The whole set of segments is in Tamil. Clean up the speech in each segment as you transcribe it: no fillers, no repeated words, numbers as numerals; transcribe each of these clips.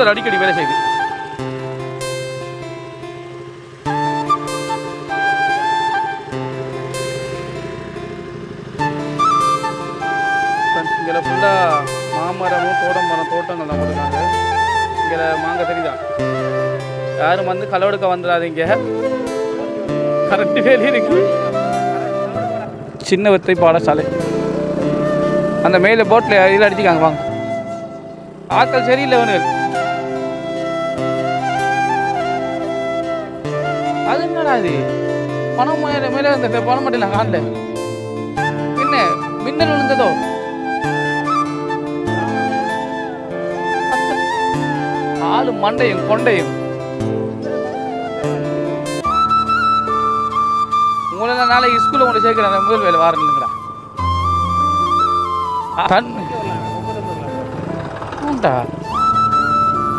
கூலர் அடிக்கடி வேலை செய்யுது. இங்கே ஃபுல்லாக மாமரமும் தோட்டங்கள் தான் போட்டுருக்காங்க. இங்கே மாங்காய் தெரியுதா? யாரும் வந்து களவெடுக்க வந்துடாதீங்க, கரெக்டு வேலையே இருக்கு. சின்ன வத்தை பாடசாலை அந்த மேலே போட்டில் இதில் அடிச்சுக்காங்க. வாங்க, ஆட்கள் சரியில்லை அவனுகள். அது என்னடா இது பணம் மேலே இந்த பணம் மட்டும் நான் காணல. என்ன மின்னல் விழுந்ததோ? ஆளு மண்டையும் கொண்டையும். உங்களை நான் நாளைக்கு ஸ்கூலில் கொண்டு சேர்க்கிறேன். முதல் வேலை வாரம் இல்லைங்கடா.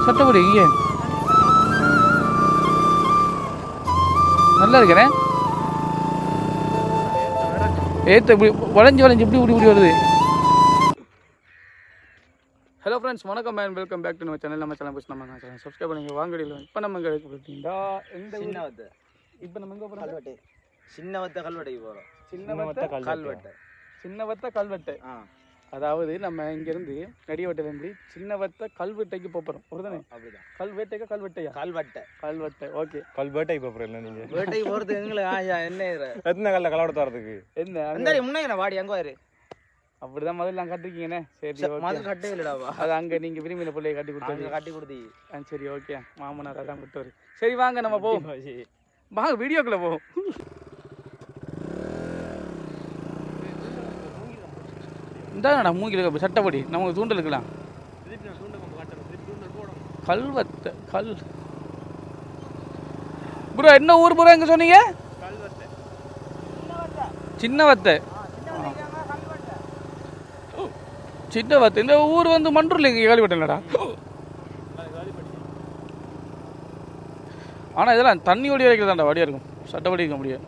சட்டப்படி இங்கே நல்லா இருக்கிறேன். ஏற்ற இப்படி வளைஞ்சு இப்படி வருது. ஹலோ ஃப்ரெண்ட்ஸ், வணக்கம் அண்ட் வெல்கம் பேக் டு நம்ம சேனல். நம்ம சேனல் நம்ம சேனல் சப்ஸ்கிரைப் பண்ணிங்க. வாங்கடியில் இப்போ நம்ம எங்கே பார்த்தீங்கன்னா எந்த சின்னவத்தை. இப்போ நம்ம எங்கே போகிறோம்? கல்வெட்டு. சின்னவத்தை கல்வெட்டைக்கு போகிறோம். சின்னவத்தை கல்வெட்டு. அதாவது நம்ம இங்கேருந்து நடிவட்டையிலேருந்து சின்னவத்தை கல்வெட்டைக்கு போகிறோம். ஒருதானே? அப்படிதான். கல்வெட்டைக்கா கல்வெட்டையா? கல்வெட்டை. ஓகே, கல்வெட்டைக்கு போகிறோம். இல்லை நீங்கள் வேட்டைக்கு போகிறது எங்களுக்கு என்ன எத்தனை கல்ல கலவெடுத்து வரதுக்கு என்ன முன்னே வாடி அங்கே வாரு. அப்படிதான் முதல்ல நான் கட்டிருக்கீங்கண்ணே. சரி, முதல்ல கட்டே இல்லடாவா? அது அங்கே நீங்கள் விரும்பின பிள்ளைய கட்டி கொடுத்தீங்க. சரி, ஓகே. மாமனார் அதான் கொடுத்தாரு. சரி வாங்க நம்ம போவோம். வாங்க வீடியோக்குள்ளே போவோம். இந்தாங்கண்ணா மூங்கில் சட்டப்படி நமக்கு தூண்டல் இருக்கலாம். கல்வத்தை ப்ரோ, என்ன ஊர் ப்ரோ எங்கே சொன்னீங்க? சின்னவத்தை. சின்னவத்தை இந்த ஊர் வந்து மன்றூர்ல இங்கே கேள்விப்பட்டேன்டா. ஆனால் இதெல்லாம் தண்ணி ஓடி வரைக்கிறதாண்டா வடியாக இருக்கும். சட்டப்படி இருக்க முடியாது.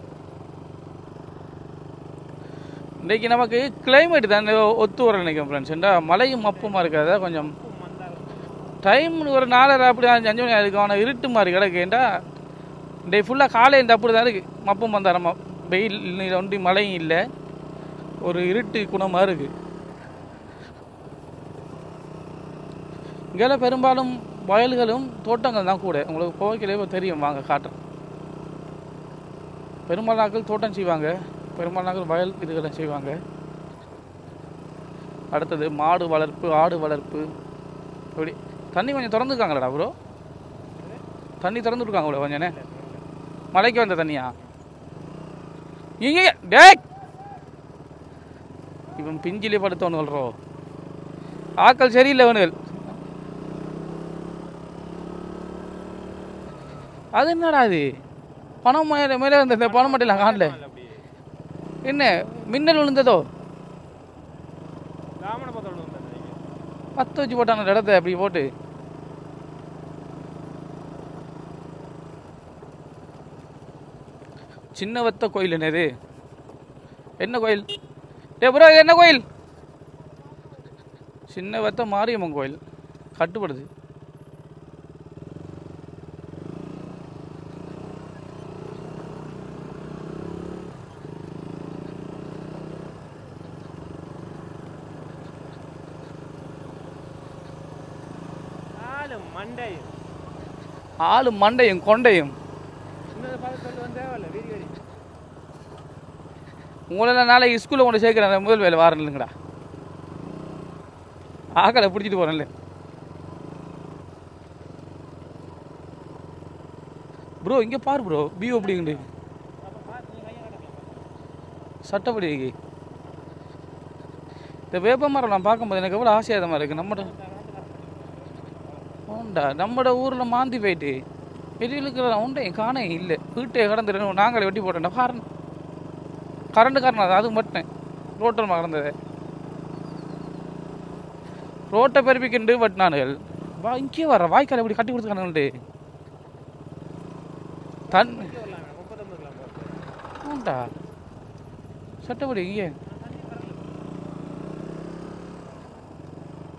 இன்றைக்கி நமக்கு கிளைமேட் தான் ஒத்து வர நினைக்கிறேன் ஃப்ரெண்ட்ஸ். ஏண்டா மழையும் மப்புமா இருக்காதா? கொஞ்சம் டைம் ஒரு 4:30 அப்படி 5 மணி இருக்கும். ஆனால் இருட்டு மாதிரி கிடக்குண்டா. இன்றைக்கு ஃபுல்லாக காலையில் அப்படி தான் இருக்குது. மப்பும் வந்தாரம்மா, வெயில் ஒன்றி மழையும் இல்லை, ஒரு இருட்டு குணமாக இருக்குது. இங்கே பெரும்பாலும் வயல்களும் தோட்டங்கள் தான் கூட. உங்களுக்கு போய்க்கலே தெரியும், வாங்க காட்டுறேன். பெரும்பாலும் நாட்கள் தோட்டம் செய்வாங்க, பெரும்பாலும் நாட்கள் வயல் இதுகளை செய்வாங்க. அடுத்தது மாடு வளர்ப்பு, ஆடு வளர்ப்பு. இப்படி தண்ணி கொஞ்சம் திறந்துருக்காங்களா ப்ரோ? தண்ணி திறந்துருக்காங்க ப்ரோ கொஞ்சம். மழைக்கு வந்த தண்ணியா? இங்கே டேக் இவன் பிஞ்சிலே படுத்தவனு சொல்கிறோம். ஆக்கள் சரியில்லை அவனுகள். அது என்னடா அது பணம் மேலே இருந்த பணம் மட்டும் இல்லை காணல. என்ன மின்னல் விழுந்ததோ? பற்ற வச்சு போட்டான இடத்த அப்படி போட்டு. சின்னவத்த கோயில் என்னது? என்ன கோயில்? ப்ரோ இது என்ன கோயில்? சின்னவத்த மாரியம்மன் கோயில் கட்டுப்படுது. ஆளு மண்டையும் கொண்டையும். உங்களை நான் நாளைக்கு ஸ்கூலில் கொண்டு சேர்க்கிறேன். முதல் வேலை வாரம் இல்லைங்கடா. ஆக்களை பிடிச்சிட்டு போகிறேன்ல ப்ரோ. இங்கே பாரு ப்ரோ, வியூ அப்படிங்குண்டு சட்டப்படி. இந்த வேப்ப மரம் நான் பார்க்கும்போது எனக்கு எவ்வளோ ஆசையாக மாதிரி இருக்குது. நம்மட ஊரில் மாந்தி போயிட்டு வெளியிலுக்கிற உண்டை காணே இல்லை. வீட்டை கடந்துடணும். நாங்களே வெட்டி போட்டோம்டா. காரணம் கரண்ட் காரணம் அது மட்டும் ரோட்டில் கடந்தது. ரோட்டை பெருப்பிக்கிண்டு வெட்டினானுகள். இங்கே வர வாய்க்கால் எப்படி கட்டி கொடுத்துக்கானுங்கள்ட்டு உண்டா சட்டப்படி. இங்கே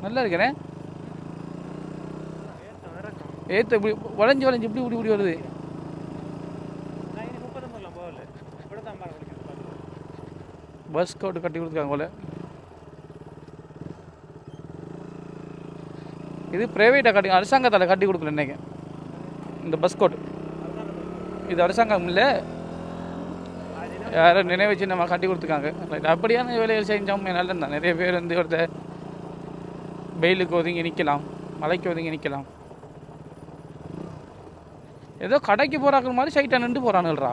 நல்லா இருக்கிறேன். ஏற்ற இப்படி வளைஞ்சு வளைஞ்சு இப்படி இப்படி இப்படி வருது. பஸ் கோட்டு கட்டி கொடுத்துருக்காங்க போல. இது ப்ரைவேட்டாக கட்டி அரசாங்கத்தால் கட்டி கொடுக்கல இன்னைக்கு இந்த பஸ் கோட். இது அரசாங்கம் இல்லை, யாரும் நினைவு சின்னமாக கட்டி கொடுத்துருக்காங்க. அப்படியான வேலைகள் செஞ்சோம் நல்லது தான். நிறைய பேர் வந்து ஒருத்தர் வெயிலுக்கு ஒதுங்கி நிற்கலாம், மலைக்கு ஒதுங்கி நிற்கலாம். ஏதோ கடைக்கு போகிறாக்குற மாதிரி சைட்டாக நின்று போகிறானுல்றா.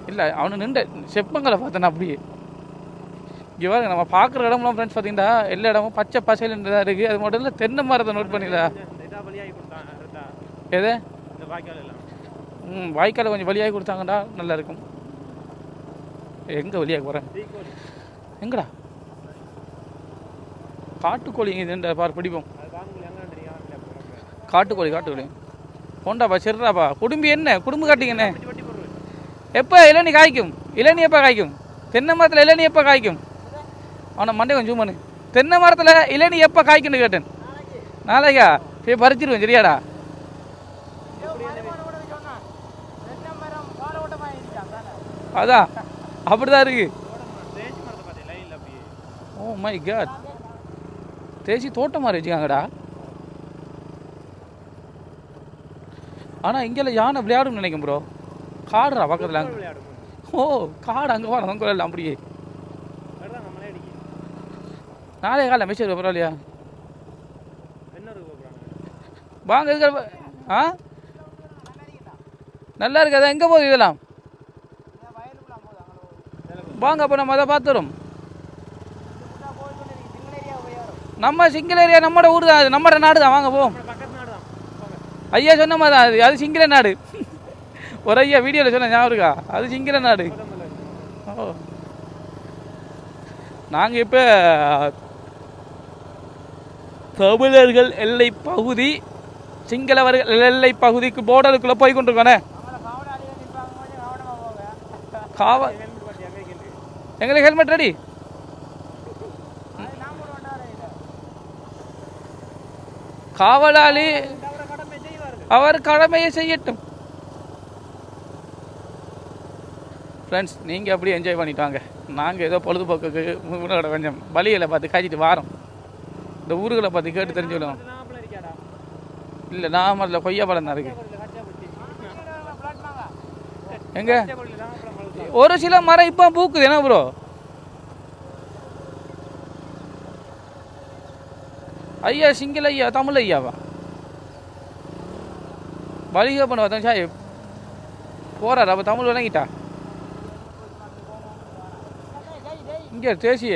இல்லை அவனு நின்று செப்பங்களை பார்த்தேன் அப்படியே. இங்கே வர நம்ம பார்க்குற இடம்லாம் ஃப்ரெண்ட்ஸ் பார்த்தீங்கன்னா எல்லா இடமும் பச்சை பசையில் தான் இருக்குது. அது மட்டும் இல்லை தென்னை மரத்தை நோட் பண்ணிடா. எது வாய்க்கால் கொஞ்சம் வழியாகி கொடுத்தாங்கடா நல்லா இருக்கும். எங்கே வழியாக போகிறேன் எங்கடா காட்டுக்கோழி இதுன்ற பார் பிடிப்போம். காட்டுக்கோழி போண்டாப்பா சரிடாப்பா. குடும்பி என்ன குடும்பம் காட்டிங்கண்ணே. எப்போ இளநீ காய்க்கும்? இளநீ எப்போ காய்க்கும்? தென்னை மரத்தில் இளநீ எப்போ காய்க்கும்? அவனை மண்டே கொஞ்சம் பண்ணு. தென்னை மரத்தில் இளநீ எப்போ காய்க்குன்னு கேட்டேன். நாளைக்கா போய் பறிச்சிருவேன் சரியாடா. அதான் அப்படிதான் இருக்கு. ஓ மை காட், தேசி தோட்டம் மாதிரி வச்சுக்காங்கடா. ஆனால் இங்கெல்லாம் யானை விளையாடும் நினைக்கும் ப்ரோ. காடுறா பக்கத்தில் அங்கே. ஓ காடு அங்கே வர அங்கே அப்படியே. நாளைய காலைல மெசேஜ் பரவாயில்லையா? வாங்க இதுக்கு. ஆ நல்லா இருக்கு. அதான் எங்கே போகுது இதெல்லாம்? வாங்க அப்போ நம்ம அதை பார்த்துரும். நம்ம சிங்கிள் ஏரியா நம்மட ஊர் தான், அது நம்மட நாடு தான். வாங்க போவோம். ஐயா சொன்ன மாதிரி தான் அது சிங்கள நாடு. ஒரு ஐயா வீடியோவில் சொன்ன ஞாபகம் இருக்கா? அது சிங்கள நாடு. ஓ நாங்கள் இப்போ தமிழர்கள் எல்லை பகுதி சிங்களவர்கள் எல்லை பகுதிக்கு போர்டருக்குள்ளே போய் கொண்டிருக்கோண்ணே. காவல் எங்களுக்கு ஹெல்மெட் ரெடி. காவலாளி அவர் கடமையை செய்யட்டும். ஃப்ரெண்ட்ஸ் நீங்கள் அப்படியே என்ஜாய் பண்ணிட்டாங்க. நாங்கள் ஏதோ பொழுதுபோக்குக்கு கொஞ்சம் வழிகளை பார்த்து காய்ச்சிட்டு வாரோம். இந்த ஊர்களை பார்த்து கேட்டு தெரிஞ்சுக்கணும். இல்லை நாமரில் கொய்யா பழம் தான் இருக்கு. எங்க ஒரு சில மரம் இப்போ பூக்குது என்ன ப்ரோ? ஐயா சிங்கிள் ஐயா தமிழ் ஐயாவா? வலிகை பண்ண பார்த்தா சாய் போறாரு. அப்போ தமிழ் விளங்கிட்டா இங்கே தேசிய.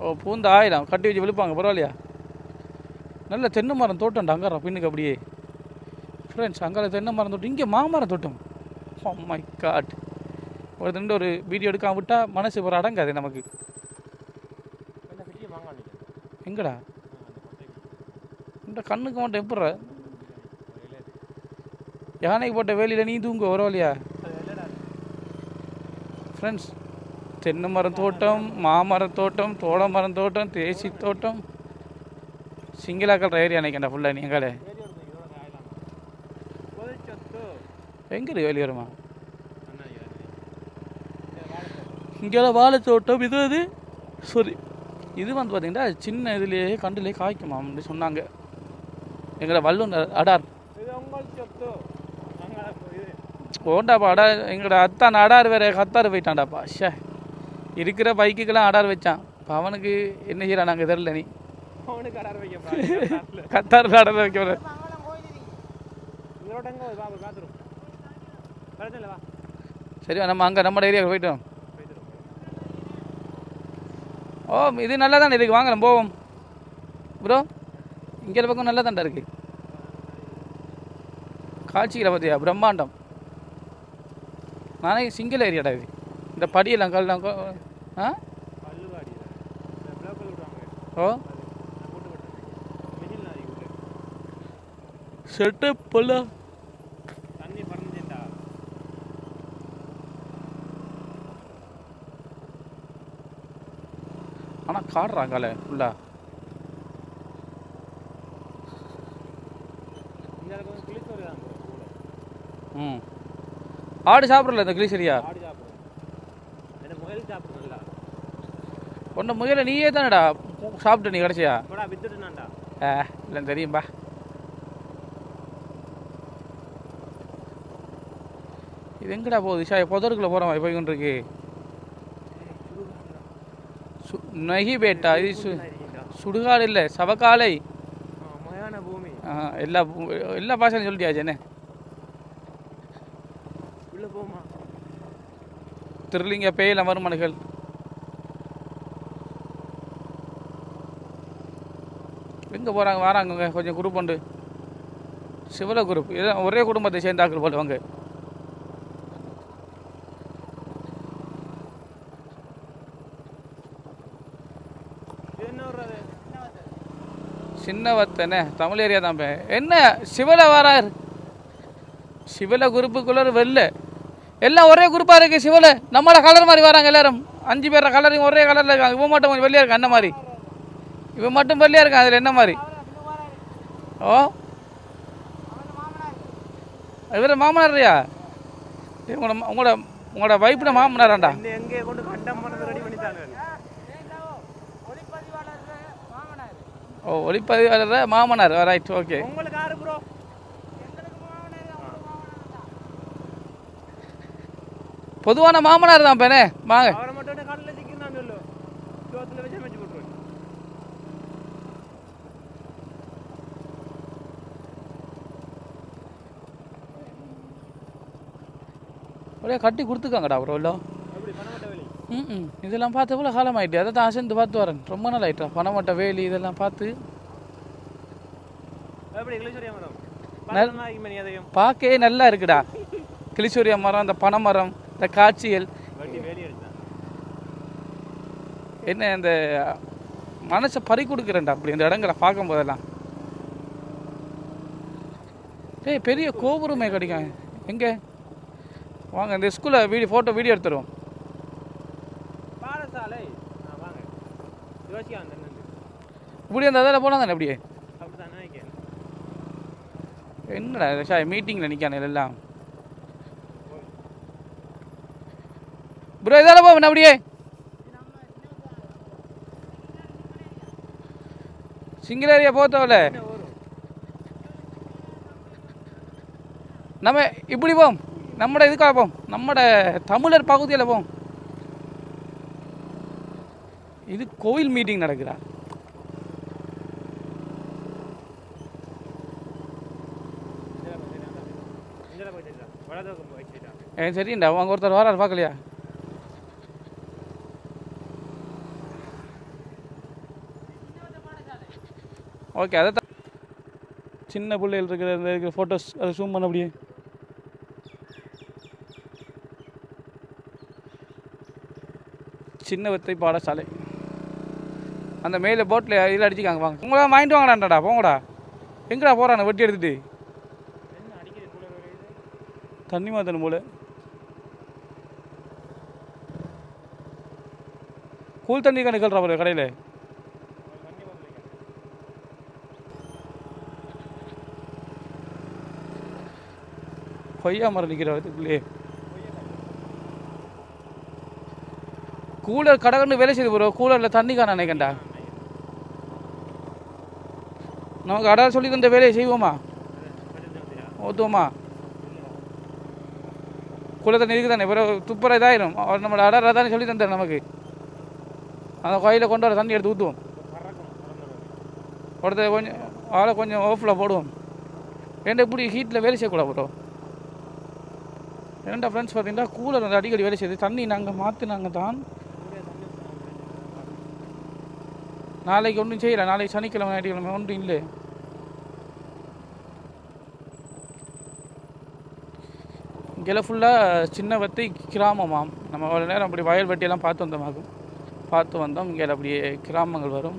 ஓ பூந்த ஆயிரம் கட்டி வச்சு விழுப்பாங்க பரவாயில்லையா? நல்ல தென்னை மரம் தோட்டம்டா அங்காரா பின்னுக்கு அப்படியே. ஃப்ரெண்ட்ஸ் அங்கே தென்னை மரம் தோட்டம், இங்கே மாமரம் தோட்டம். ஓ மை காட், ஒரு ரெண்டு ஒரு வீடியோ எடுக்காம விட்டால் மனசு ஒரு அடங்காது நமக்கு. எங்கடா இந்த கண்ணுக்கு மட்டும் எப்பட்ற? யானைக்கு போட்ட வேலையில் நீ தூங்க வரவில்லையா? ஃப்ரெண்ட்ஸ் தென்னை மரம் தோட்டம், மாமரம் தோட்டம், தோட மரம் தோட்டம், தேசி தோட்டம், சிங்கிளாக்கள் ஏரியா நினைக்கண்டா ஃபுல்லாக. நீங்களே எங்கே வேலி வருமா? இங்கெல்லாம் வாழை தோட்டம். இது அது சரி, இது வந்து பார்த்தீங்கன்னா சின்ன இதுலேயே கண்டுலேயே காய்க்குமா அப்படின்னு சொன்னாங்க. எங்களை வல்லுநர் அடார் ஓண்டாப்பா அடார். எங்களோட அத்தான் அடார் வேற கத்தார் போயிட்டான்டாப்பா. ஷே இருக்கிற பைக்குக்கெல்லாம் அடார் வச்சான். இப்போ அவனுக்கு என்ன செய்யறான் நாங்கள் தெரியல. நீ கத்தாரில் அடார் வைக்க போற. சரி நம்ம அங்கே நம்ம ஏரியாவுக்கு போயிட்டோம். ஓ இது நல்லா தானே இருக்குது. வாங்க நம்ம போவோம் ப்ரோ. இங்கே பக்கம் நல்லா தான்டா இருக்குது. காட்சிகளை பார்த்தியா பிரம்மாண்டம். நானே சிங்கிள் ஏரியாடா இது. இந்த படியெல்லாம் கல்லாம். ஆ ஓ செட்டப் போல. ஆனால் காடுறாங்கால ஃபுல்லாக. ம் ஆடு சாப்பிட்றல இந்த கிளிசரியா? ஒன்றை முயலை நீயே தானடா சாப்பிட்டு நீ கிடச்சியா? இல்லை தெரியும்பா. இது எங்கடா போகுது ஷா? புதருக்குள்ளே போகிறோம் போய் கொண்டு இருக்கு. நகி பேட்டா இது சுடுகாடு இல்லை சவக்காலை. எல்லா பாஷையும் சொல்லிட்டியாச்சு என்ன? திருலிங்க பேயில மருமனுகள். எங்கே போகிறாங்க வராங்க கொஞ்சம் குரூப் உண்டு. சிவல குரூப் இதான் ஒரே குடும்பத்தை சேர்ந்தாக்கள் போடுவாங்க. சின்னவத்தனே தமிழ் ஏரியா தான். என்ன சிவல வரார்? சிவல குரூப்புக்குள்ள வெள்ள எல்லாம் ஒரே குரூப்பாக இருக்குது. சிவல நம்மளோட கலர் மாதிரி வராங்க எல்லாரும். 5 பேர கலரையும் ஒரே கலரில் இருக்காங்க. இவன் மட்டும் கொஞ்சம் வெள்ளையாக இருக்கான். என்ன மாதிரி இவன் மட்டும் வெள்ளையாக இருக்கான். அதில் என்ன மாதிரி? ஓ இவர மாமனாரியா? உங்களோட வைப்பிட மாமனாராண்டா? ஓ ஒளிப்பதிவாளர் மாமனார். Right okay. பொதுவான மாமனார் தான் பேனே. வாங்க ஒரே கட்டி கொடுத்துக்காங்கடா அப்புறம் இல்லை. இதெல்லாம் பார்த்து எவ்வளோ காலம் ஆகிட்டு. அதை தான் அசந்து பார்த்து வரேன். ரொம்ப நாள் ஆகிட்டா. பனைமட்டை வேலி இதெல்லாம் பார்த்து பார்க்கவே நல்லா இருக்குடா. கிளிசூரிய மரம், இந்த பனை மரம், இந்த காட்சிகள் என்ன இந்த மனசை பறி கொடுக்குறேன்டா அப்படி இந்த இடங்களை பார்க்கும் போதெல்லாம். ஏய் பெரிய கோபுரமே கிடைக்கும். எங்கே வாங்க இந்த ஸ்கூலில் ஃபோட்டோ வீடியோ எடுத்துருவோம். இப்படி அந்த அதில் போனால் தானே அப்படியே. என்னடா ஷா மீட்டிங்கில் நிற்கானே எல்லாம். ப்ரோ இதால போவேன் அப்படியே. சிங்கிள் ஏரியா போத்தவல நம்ம இப்படி போம். நம்மட இதுக்காக போம். நம்மட தமிழர் பகுதியில் போம். இது கோவில் மீட்டிங் நடக்குதா? சரிண்டா அவங்க ஒருத்தர் வராரு பார்க்கலையா? ஓகே அதை தான் சின்ன பிள்ளைகள் இருக்கிற ஃபோட்டோஸ் அதை ஜூம் பண்ண அப்படியே. சின்னவத்தை பாடசாலை அந்த மேலே போட்டில் இதில் அடிச்சுக்காங்க. வாங்க உங்களா வாங்கிட்டு வாங்கடாண்டா. போங்கடா. எங்கடா போகிறான வெட்டி எடுத்துட்டு? தண்ணி மாத்தணும் போல. கூல் தண்ணி கணக்கல்றா போல கடையில். கொய்யா மரம் நிற்கிற இதுக்குள்ளே கூலர் கடகண்டு வேலை செய்து போகிறோம். கூலரில் தண்ணி காண நினைக்கண்டா. நமக்கு அடா சொல்லி தந்த வேலையை செய்வோமா? ஓத்துவோமா? கூலர் தண்ணி இருக்குது தானே பிறகு துப்புற இதாயிரும். அவர் நம்மளோட அடா தானே சொல்லி தந்தார் நமக்கு. அந்த கோயிலில் கொண்டு வர தண்ணி எடுத்து ஊற்றுவோம். ஒருத்தர் கொஞ்சம் ஆளை கொஞ்சம் ஓஃபில் போடுவோம். ஏன்டா இப்படி ஹீட்டில் வேலை செய்யக்கூடாது ப்ரோ. ஏன்டா ஃப்ரெண்ட்ஸ் பார்த்தீங்கன்னா கூலர் வந்து அடிக்கடி வேலை செய்யுது. தண்ணி நாங்கள் மாற்றினாங்க தான். நாளைக்கு ஒன்றும் செய்யலை. நாளைக்கு சனிக்கிழமை ஞாயிற்றுக்கிழமை ஒன்றும் இல்லை. இங்கெல்லாம் ஃபுல்லாக சின்னவத்தை கிராமமாம். நம்ம அவ்வளோ நேரம் அப்படி வயல் வெட்டியெல்லாம் பார்த்து வந்தோம். இங்கே அப்படியே கிராமங்கள் வரும்.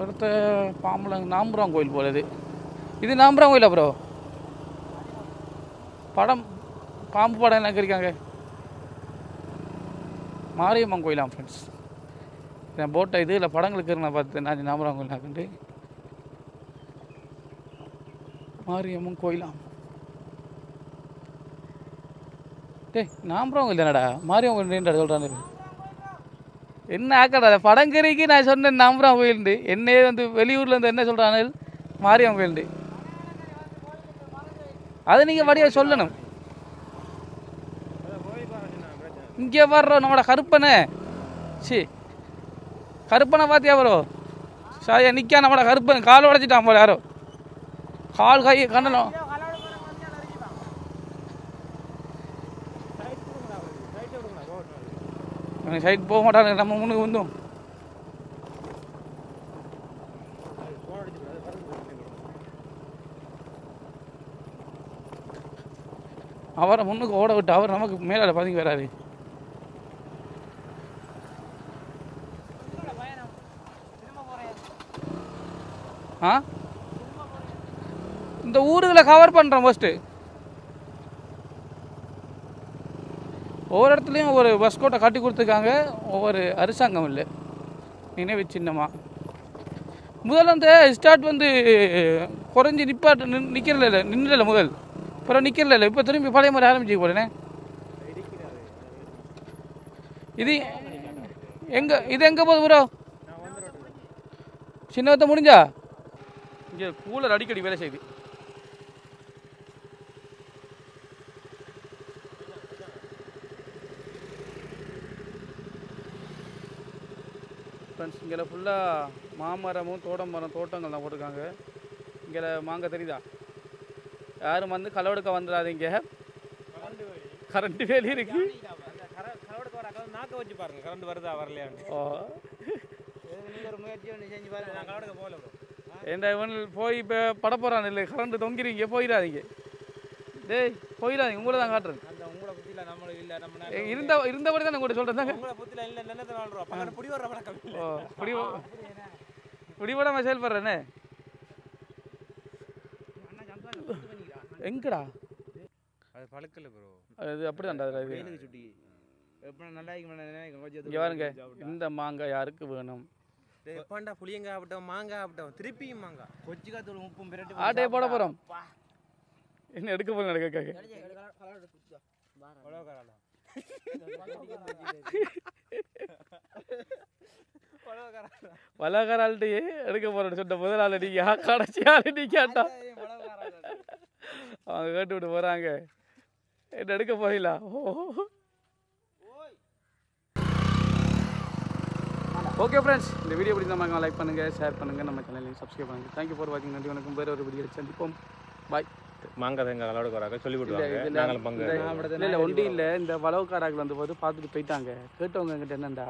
ஒருத்தர் பாம்பளம் நாம்புரம் கோயில் போலது. இது நாம்புரம் கோயிலா ப்ரோ? படம் பாம்பு படம் என்ன இருக்காங்க. மாரியம்மன் கோயிலாம் ஃப்ரெண்ட்ஸ். என் போட்டை இது இல்லை படங்களுக்கு நான் பார்த்து நான் நாமராங்க நாக்கண்டு மாரியம்மன் கோயிலாம் டேய் நாமராங்க இல்லைனடா மாரியம்மன் கோயில் சொல்கிறாங்க என்ன ஆக்கடா படங்கறிக்கு நான் சொன்னேன் நாமராங்க கோயிலுண்டு என்னையே வந்து வெளியூர்லேருந்து என்ன சொல்கிறாங்க மாரியம்மன் கோயிலுண்டு அதை நீங்கள் வடியாக சொல்லணும் இங்கே வர்றோம் நம்மளோட கருப்பனை சி கருப்பனை பார்த்தியா ப்ரோ சாரியா நிற்கா நம்மளோட கருப்பன் கால் உடைச்சிட்டான் போல யாரோ கால் கை கண்ணணும் சைட் போக மாட்டாங்க நம்ம முன்னுக்கு வந்தோம் அவரை முன்னுக்கு ஓட விட்டு அவர் நமக்கு மேலே பாதிங்க வராது ஆ இந்த ஊருகளை கவர் பண்ணுறோம் ஃபஸ்ட்டு ஒவ்வொரு இடத்துலையும் ஒவ்வொரு பஸ் கோட்டை கட்டி கொடுத்துருக்காங்க ஒவ்வொரு அரசாங்கம் இல்லை நினைவு சின்னமாக முதல்ல அந்த ஸ்டார்ட் வந்து குறைஞ்சி நிற்கிறல நின்றுல முதல் அப்புறம் நிற்கிறல இப்போ திரும்பி பழைய மாதிரி ஆரம்பிச்சு போலண்ணே இது எங்கே போகுது ப்ரோ சின்னவத்தை முடிஞ்சா இங்கே கூலர் அடிக்கடி வேலை செய்யுது ஃப்ரெண்ட்ஸ் இங்கே ஃபுல்லாக மாமரமும் தோட்டங்கள் தான் போட்டிருக்காங்க இங்கே மாங்காய் தெரியுதா யாரும் வந்து களவெடுக்க வந்துடாதீங்க கரண்ட் வேலி இருக்கு நாக்க வச்சு பாருங்க கரண்ட் வருதா வரலையான்னு ஏண்டா இவன் போய் இப்போ பட போகிறான் இல்லை கரண்ட் தொங்கிறீங்க போயிடாதீங்க டேய் போயிடாதீங்க உங்களை தான் காட்டுறேன் இருந்தபடி தான் உங்கள்கிட்ட சொல்கிறேன் பிடிபடாம செயல்படுறேனே எங்கடா அது பழக்கல ப்ரோ அது அப்படிதான்டா இங்கே பாருங்க இந்த மாங்காய் யாருக்கு வேணும் எப்பாண்டா புளியங்காய் ஆகட்டும் மாங்காய் ஆகட்டும் திருப்பியும் மாங்காய் கொச்சிக்காத்தூள் உப்பும் பிரட்டி ஆட்டையை போட போகிறோம் என்ன எடுக்க போகிறோம் நடக்க வளகாரால்ட்டையே எடுக்க போகிறேன்னு சொன்ன முதலாளி நீங்கள் கடைசி ஆள் நீ கேட்டா அவங்க கேட்டு விட்டு போகிறாங்க என்ன எடுக்க போறீங்களா ஓகே ஃப்ரெண்ட்ஸ் இந்த வீடியோ பிடிச்ச லைக் பண்ணுங்கள் ஷேர் பண்ணுங்கள் நம்ம சேனலையும் சப்ஸ்கிரைப் பண்ணுங்கள் தேங்க்யூ ஃபார் வாட்சிங் நன்றி வணக்கம் வேறு ஒரு வீடியோ சந்திப்போம் பாய் மாங்காய் எங்கள் அளவுக்கு வராங்க சொல்லி கொடுத்தாங்க இல்லை ஒன்றும் இல்லை இந்த வளவுக்காராக்கள் வந்து போது பார்த்துட்டு போயிட்டாங்க கேட்டவங்க என்கிட்ட என்னண்டா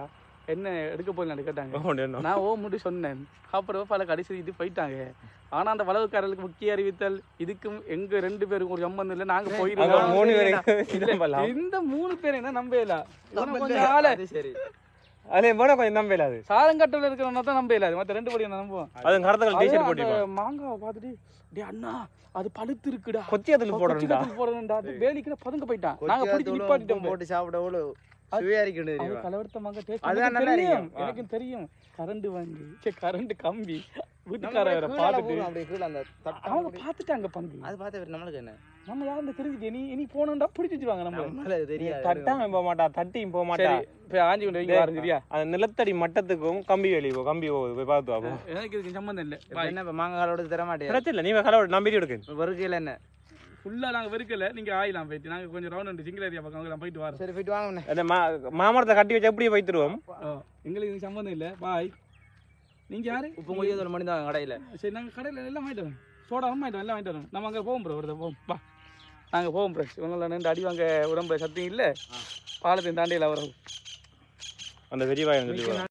என்ன எடுக்க போய் கேட்டாங்க நான் முடி சொன்னேன் அப்புறம் பல கடைசி போயிட்டாங்க ஆனால் அந்த வளவுக்காரர்களுக்கு முக்கிய அறிவித்தல் இதுக்கும் எங்கள் 2 பேருக்கும் ஒரு சம்பந்தம் இல்லை நாங்கள் போயிருக்கோம் இந்த 3 பேர் என்ன நம்பல கொஞ்சம் ஆளு சரி அதே போல கொஞ்சம் நம்பல அது சாதங்கட்டல இருக்கிறவங்க தான் நம்பல அது மற்ற 2 படி நம்புவோம் அது கரத்தகள் டீ-ஷர்ட் போட்டுருக்காங்க மாங்காவை பார்த்துட்டு டேய் அண்ணா அது பழுத்து இருக்குடா கொச்சியத்துல போறணும்டா அது வேலிக்குள்ள பதுங்க போயிட்டான் நாங்க பிடிச்சி நிப்பாட்டிட்டோம் போட்டு சாப்பிடவே சுவையா இருக்கு அது கலவர்த்த மாங்காய் டேஸ்ட் அது நல்லா இருக்கு எனக்கு தெரியும் கரண்ட் வாங்கி கரண்ட் கம்பி வீட்டுக்காரரை பார்த்துட்டு அப்படியே கீழ அந்த அவங்க பார்த்துட்டாங்க பங்கு அது பார்த்து நம்மளுக்கு என்ன நம்ம யாரும் தெரிஞ்சுக்க நீ போனோம்டா பிடிச்சி வச்சுவாங்க நம்மள தெரியாது தட்டாம போக மாட்டா தட்டியும் போக மாட்டா இப்போ ஆஞ்சி கொண்டு வைங்க பாருங்க சரியா அந்த நிலத்தடி மட்டத்துக்கும் கம்பி வேலி கம்பி போய் பார்த்து அப்போ எனக்கு இதுக்கு சம்பந்தம் இல்லை என்ன இப்போ மாங்காய் கலவோட தர மாட்டேன் பிரச்சனை இல்லை நீங்க கலவோட நம்பி எடுக்கு வருகையில் என்ன ஃபுல்லாக நாங்கள் வெறுக்கல நீங்கள் ஆயிலாம் போயிட்டு நாங்கள் கொஞ்சம் ரவுண்ட் சிங்கிள் ஏரியா பக்கம் போயிட்டு வரோம் சரி போயிட்டு வாங்க மாமரத்தை கட்டி வச்சு எப்படி வைத்துருவோம் எங்களுக்கு இதுக்கு சம்பந்தம் இல்லை பாய் நீங்கள் யார் இப்போ கொஞ்சம் ஒரு மணி தான் கடையில் சரி நாங்கள் கடையில் எல்லாம் வாங்கிட்டு வரோம் சோடாவும் வாங்கிட்டு எல்லாம் வாங்கிட்டு வரோம் நம்ம அங்கே போவோம் ப்ரோ ஒரு போவோம் பா நாங்கள் போவோம் ப்ரோ இவங்கள நின்று அடி வாங்க உடம்பு சத்தியம் இல்லை பாலத்தையும் தாண்டியில் வரோம் அந்த வெறிவாய்